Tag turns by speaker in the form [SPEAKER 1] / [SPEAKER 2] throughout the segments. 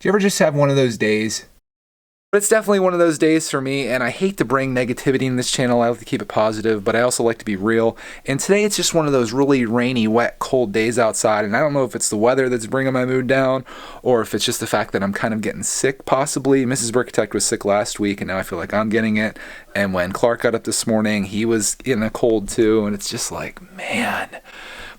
[SPEAKER 1] Do you ever just have one of those days? But it's definitely one of those days for me, and I hate to bring negativity in this channel. I like to keep it positive, but I also like to be real. And today it's just one of those really rainy, wet, cold days outside, and I don't know if it's the weather that's bringing my mood down, or if it's just the fact that I'm kind of getting sick, possibly. Mrs. Brickitect was sick last week, and now I feel like I'm getting it. And when Clark got up this morning, he was getting a cold too, and it's just like, man.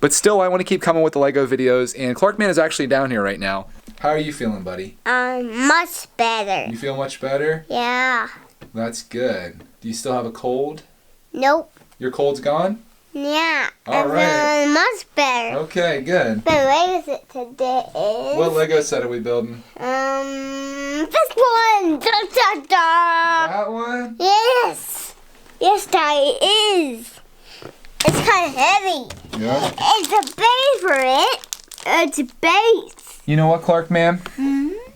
[SPEAKER 1] But still, I want to keep coming with the Lego videos, and Clark Man is actually down here right now. How are you feeling, buddy?
[SPEAKER 2] Much better.
[SPEAKER 1] You feel much better?
[SPEAKER 2] Yeah.
[SPEAKER 1] That's good. Do you still have a cold?
[SPEAKER 2] Nope.
[SPEAKER 1] Your cold's gone?
[SPEAKER 2] Yeah.
[SPEAKER 1] All right.
[SPEAKER 2] Feeling much better.
[SPEAKER 1] Okay, good.
[SPEAKER 2] The Lego set today is...
[SPEAKER 1] What Lego set are we building?
[SPEAKER 2] This one! Da, da, da.
[SPEAKER 1] That one?
[SPEAKER 2] Yes. Yes, Daddy, it is. It's kind of heavy.
[SPEAKER 1] Yeah.
[SPEAKER 2] It's a base for it. It's a base.
[SPEAKER 1] You know what, Clark Man?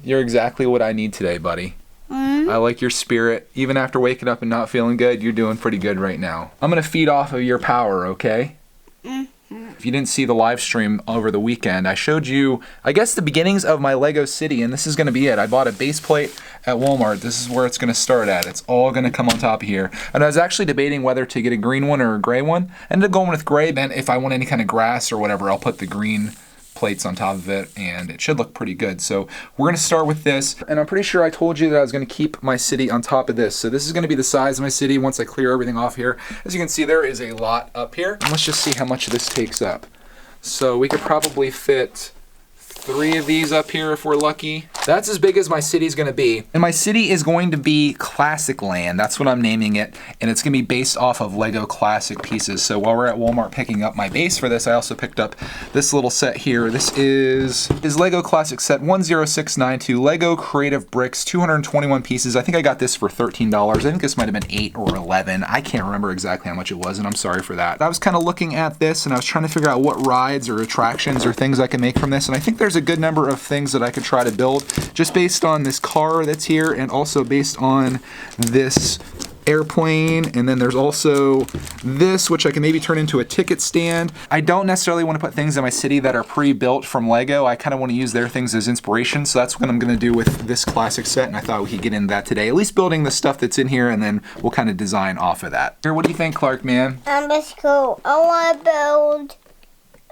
[SPEAKER 1] You're exactly what I need today, buddy. I like your spirit. Even after waking up and not feeling good, you're doing pretty good right now. I'm going to feed off of your power, okay? If you didn't see the live stream over the weekend, I showed you, I guess, the beginnings of my Lego city, and this is going to be it. I bought a base plate at Walmart. This is where it's going to start at. It's all going to come on top of here. And I was actually debating whether to get a green one or a gray one. I ended up going with gray. Then if I want any kind of grass or whatever, I'll put the green plates on top of it, and it should look pretty good. So we're going to start with this, and I'm pretty sure I told you that I was going to keep my city on top of this. So this is going to be the size of my city once I clear everything off here. As you can see, there is a lot up here. And let's just see how much this takes up. So we could probably fit 3 of these up here if we're lucky. That's as big as my city's gonna be. And my city is going to be Classicland. That's what I'm naming it. And it's gonna be based off of Lego classic pieces. So while we're at Walmart picking up my base for this, I also picked up this little set here. This is Lego Classic Set 10692, Lego Creative Bricks, 221 pieces. I think I got this for $13. I think this might have been 8 or 11. I can't remember exactly how much it was, and I'm sorry for that. I was kind of looking at this, and I was trying to figure out what rides or attractions or things I can make from this, and I think there's a good number of things that I could try to build just based on this car that's here, and also based on this airplane. And then there's also this, which I can maybe turn into a ticket stand. I don't necessarily want to put things in my city that are pre-built from Lego. I kind of want to use their things as inspiration, so that's what I'm going to do with this classic set, and I thought we could get into that today, at least building the stuff that's in here, and then we'll kind of design off of that. Here, what do you think, Clark Man?
[SPEAKER 2] That's cool. I want to build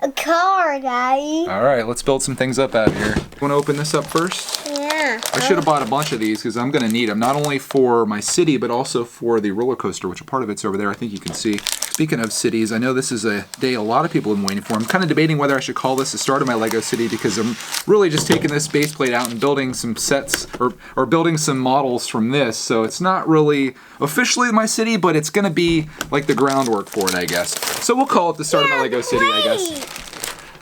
[SPEAKER 2] a car, Daddy.
[SPEAKER 1] All right, let's build some things up out of here. You want to open this up first?
[SPEAKER 2] Yeah.
[SPEAKER 1] I should have bought a bunch of these because I'm going to need them, not only for my city, but also for the roller coaster, which a part of it's over there, I think you can see. Speaking of cities, I know this is a day a lot of people have been waiting for. I'm kind of debating whether I should call this the start of my Lego city, because I'm really just taking this base plate out and building some sets, or building some models from this. So it's not really officially my city, but it's going to be like the groundwork for it, I guess. So we'll call it the start of my Lego city, I guess.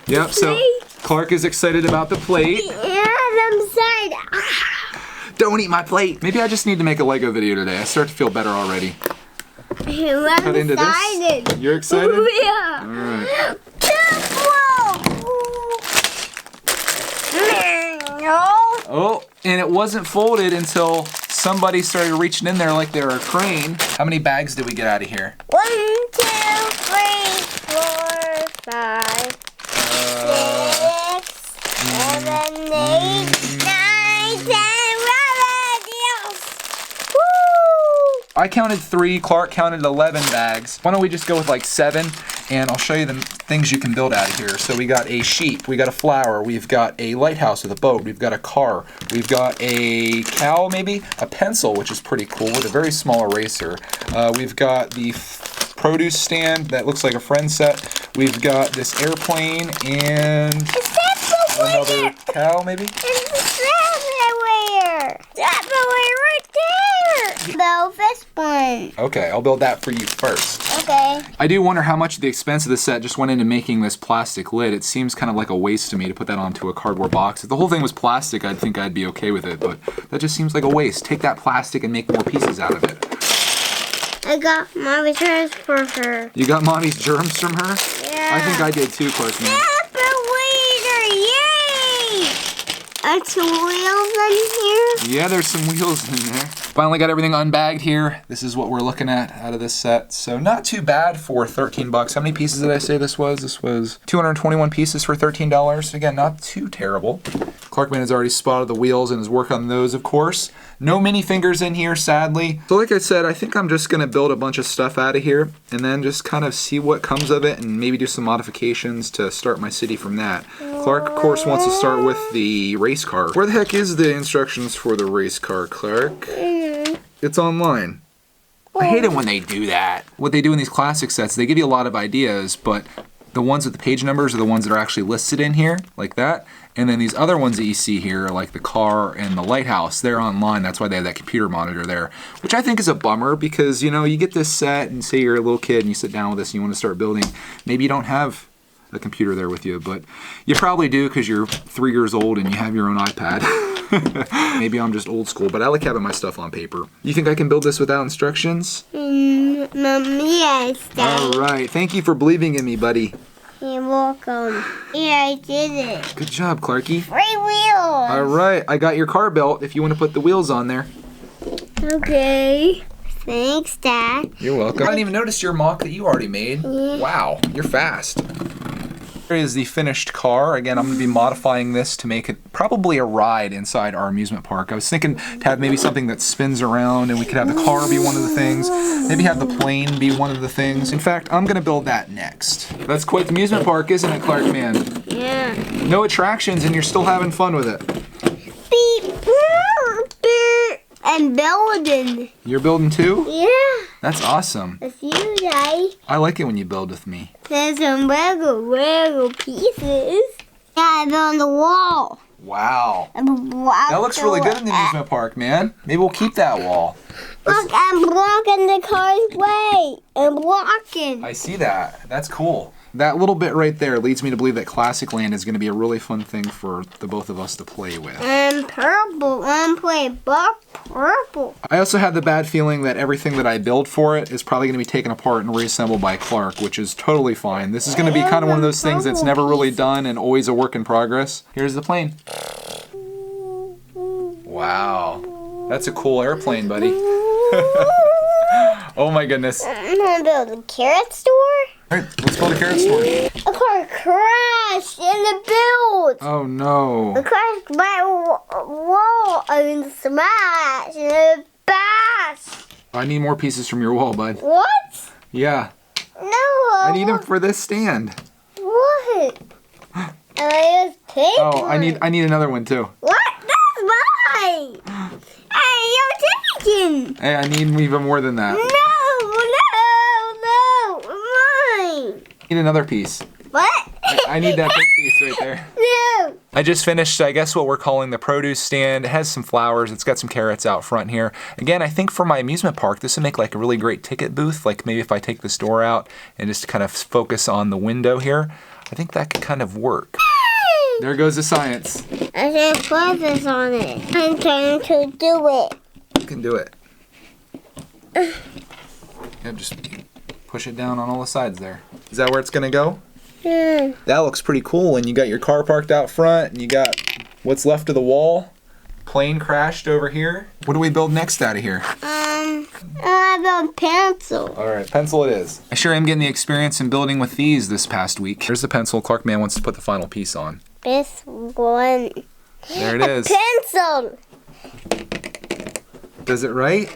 [SPEAKER 1] Yep, so Clark is excited about the plate.
[SPEAKER 2] Yeah, I'm excited.
[SPEAKER 1] Don't eat my plate. Maybe I just need to make a Lego video today. I start to feel better already.
[SPEAKER 2] I'm
[SPEAKER 1] Cut into
[SPEAKER 2] excited.
[SPEAKER 1] this. You're excited?
[SPEAKER 2] Yeah.
[SPEAKER 1] All right. Oh, and it wasn't folded until somebody started reaching in there like they were a crane. How many bags did we get out of here?
[SPEAKER 2] 1, 2, 3, 4, 5, 6, 7, 8, 9, 10, 11. Yes. Woo!
[SPEAKER 1] I counted 3, Clark counted 11 bags. Why don't we just go with like 7, and I'll show you the things you can build out of here. So we got a sheep, we got a flower, we've got a lighthouse with a boat, we've got a car, we've got a cow maybe, a pencil, which is pretty cool, with a very small eraser. We've got the produce stand that looks like a friend set. We've got this airplane and another cow maybe.
[SPEAKER 2] It's everywhere. Right there. Build this one.
[SPEAKER 1] Okay, I'll build that for you first.
[SPEAKER 2] Okay.
[SPEAKER 1] I do wonder how much the expense of the set just went into making this plastic lid. It seems kind of like a waste to me to put that onto a cardboard box. If the whole thing was plastic, I'd think I'd be okay with it, but that just seems like a waste. Take that plastic and make more pieces out of it.
[SPEAKER 2] I got Mommy's germs for her.
[SPEAKER 1] You got Mommy's germs from her?
[SPEAKER 2] Yeah.
[SPEAKER 1] I think I did too, Clark Man.
[SPEAKER 2] Yay! Are some wheels in here?
[SPEAKER 1] Yeah, there's some wheels in there. Finally got everything unbagged here. This is what we're looking at out of this set. So not too bad for 13 bucks. How many pieces did I say this was? This was 221 pieces for $13. Again, not too terrible. Clarkman has already spotted the wheels and is working on those, of course. No minifingers in here, sadly. So like I said, I think I'm just gonna build a bunch of stuff out of here and then just kind of see what comes of it and maybe do some modifications to start my city from that. Clark, of course, wants to start with the race car. Where the heck is the instructions for the race car, Clark? It's online. I hate it when they do that. What they do in these classic sets, they give you a lot of ideas, but the ones with the page numbers are the ones that are actually listed in here, like that. And then these other ones that you see here, like the car and the lighthouse, they're online. That's why they have that computer monitor there, which I think is a bummer because, you know, you get this set and say you're a little kid and you sit down with this and you want to start building. Maybe you don't have a computer there with you, but you probably do because you're 3 years old and you have your own iPad. Maybe I'm just old school, but I like having my stuff on paper. You think I can build this without instructions?
[SPEAKER 2] Yes, Dad.
[SPEAKER 1] All right. Thank you for believing in me, buddy.
[SPEAKER 2] You're welcome. Yeah, I did it.
[SPEAKER 1] Good job, Clarky.
[SPEAKER 2] 3 wheels.
[SPEAKER 1] All right. I got your car belt if you want to put the wheels on there.
[SPEAKER 2] Okay. Thanks, Dad.
[SPEAKER 1] You're welcome. I didn't even notice your mock that you already made.
[SPEAKER 2] Yeah.
[SPEAKER 1] Wow, you're fast. Here is the finished car. Again, I'm going to be modifying this to make it probably a ride inside our amusement park. I was thinking to have maybe something that spins around and we could have the car be one of the things. Maybe have the plane be one of the things. In fact, I'm going to build that next. That's quite the amusement park, isn't it, Clark, man?
[SPEAKER 2] Yeah.
[SPEAKER 1] No attractions and you're still having fun with it.
[SPEAKER 2] Beep, boop, beep. I'm building.
[SPEAKER 1] You're building too?
[SPEAKER 2] Yeah.
[SPEAKER 1] That's awesome.
[SPEAKER 2] It's you, Daddy.
[SPEAKER 1] I like it when you build with me.
[SPEAKER 2] There's some Lego pieces. Yeah, I built the wall.
[SPEAKER 1] Wow. That looks really good in the amusement park, man. Maybe we'll keep that wall.
[SPEAKER 2] Look, I'm blocking the car's way. I'm blocking.
[SPEAKER 1] I see that. That's cool. That little bit right there leads me to believe that Classicland is going to be a really fun thing for the both of us to play with.
[SPEAKER 2] And purple. I'm playing purple.
[SPEAKER 1] I also have the bad feeling that everything that I build for it is probably going to be taken apart and reassembled by Clark, which is totally fine. This is going to be kind of one of those things that's never really done and always a work in progress. Here's the plane. Wow. That's a cool airplane, buddy. Oh my goodness.
[SPEAKER 2] I'm going to build a carrot store.
[SPEAKER 1] All right, let's build a carrot store.
[SPEAKER 2] A car crashed in the build.
[SPEAKER 1] Oh no.
[SPEAKER 2] The crashed my wall and smashed and it bashed.
[SPEAKER 1] I need more pieces from your wall, bud.
[SPEAKER 2] What?
[SPEAKER 1] Yeah.
[SPEAKER 2] No.
[SPEAKER 1] I need them for this stand.
[SPEAKER 2] What? I just paper.
[SPEAKER 1] Oh, I need another one too.
[SPEAKER 2] What? That's mine. Hey, you're taking.
[SPEAKER 1] Hey, I need even more than that.
[SPEAKER 2] No. Mine.
[SPEAKER 1] I need another piece.
[SPEAKER 2] What?
[SPEAKER 1] I need that big piece right there.
[SPEAKER 2] No.
[SPEAKER 1] I just finished, I guess, what we're calling the produce stand. It has some flowers. It's got some carrots out front here. Again, I think for my amusement park, this would make like a really great ticket booth. Like maybe if I take this door out and just kind of focus on the window here, I think that could kind of work. There goes the science.
[SPEAKER 2] I said put this on it. I'm trying to do it.
[SPEAKER 1] You can do it. Yeah, just push it down on all the sides there. Is that where it's gonna go?
[SPEAKER 2] Yeah.
[SPEAKER 1] That looks pretty cool. And you got your car parked out front, and you got what's left of the wall. Plane crashed over here. What do we build next out of here?
[SPEAKER 2] I built pencil.
[SPEAKER 1] All right, pencil it is. I sure am getting the experience in building with these this past week. Here's the pencil. Clark Man wants to put the final piece on.
[SPEAKER 2] This one.
[SPEAKER 1] There it is.
[SPEAKER 2] Pencil.
[SPEAKER 1] Does it right?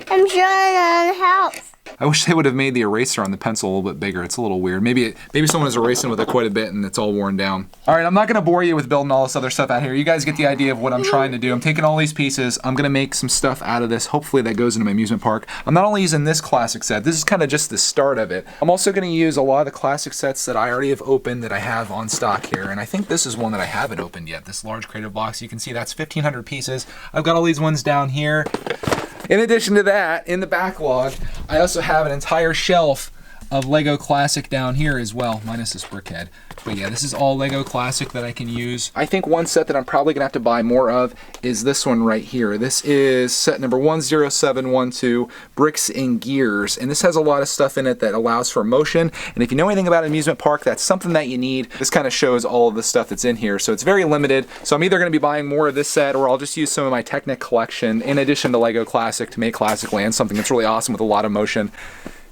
[SPEAKER 2] I'm trying on the house.
[SPEAKER 1] I wish they would have made the eraser on the pencil a little bit bigger. It's a little weird. Maybe someone is erasing with it quite a bit and it's all worn down. All right, I'm not gonna bore you with building all this other stuff out here. You guys get the idea of what I'm trying to do. I'm taking all these pieces. I'm gonna make some stuff out of this. Hopefully that goes into my amusement park. I'm not only using this classic set. This is kind of just the start of it. I'm also gonna use a lot of the classic sets that I already have opened that I have on stock here. And I think this is one that I haven't opened yet. This large creative box. You can see that's 1,500 pieces. I've got all these ones down here. In addition to that, in the backlog, I also have an entire shelf of Lego Classic down here as well, minus this brick head. But yeah, this is all Lego Classic that I can use. I think one set that I'm probably gonna have to buy more of is this one right here. This is set number 10712, Bricks and Gears. And this has a lot of stuff in it that allows for motion. And if you know anything about an amusement park, that's something that you need. This kind of shows all of the stuff that's in here. So it's very limited. So I'm either gonna be buying more of this set, or I'll just use some of my Technic collection in addition to Lego Classic to make Classicland something that's really awesome with a lot of motion.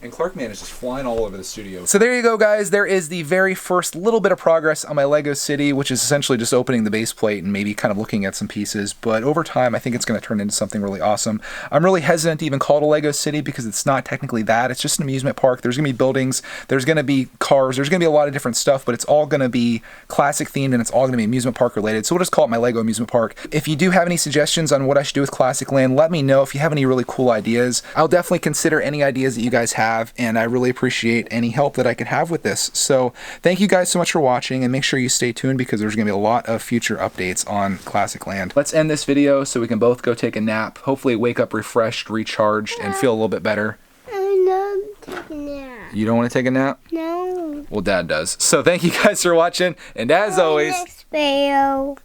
[SPEAKER 1] And Clarkman is just flying all over the studio. So there you go, guys. There is the very first little bit of progress on my Lego City, which is essentially just opening the base plate and maybe kind of looking at some pieces. But over time, I think it's going to turn into something really awesome. I'm really hesitant to even call it a Lego City because it's not technically that. It's just an amusement park. There's going to be buildings. There's going to be cars. There's going to be a lot of different stuff, but it's all going to be classic themed and it's all going to be amusement park related. So we'll just call it my Lego amusement park. If you do have any suggestions on what I should do with Classicland, let me know. If you have any really cool ideas, I'll definitely consider any ideas that you guys have, and I really appreciate any help that I could have with this. So thank you guys so much for watching, and make sure you stay tuned because there's going to be a lot of future updates on Classicland. Let's end this video so we can both go take a nap, hopefully wake up refreshed, recharged, and feel a little bit better.
[SPEAKER 2] I don't take a nap.
[SPEAKER 1] You don't want to take a nap?
[SPEAKER 2] No.
[SPEAKER 1] Well, Dad does. So thank you guys for watching, and as always...
[SPEAKER 2] Next video.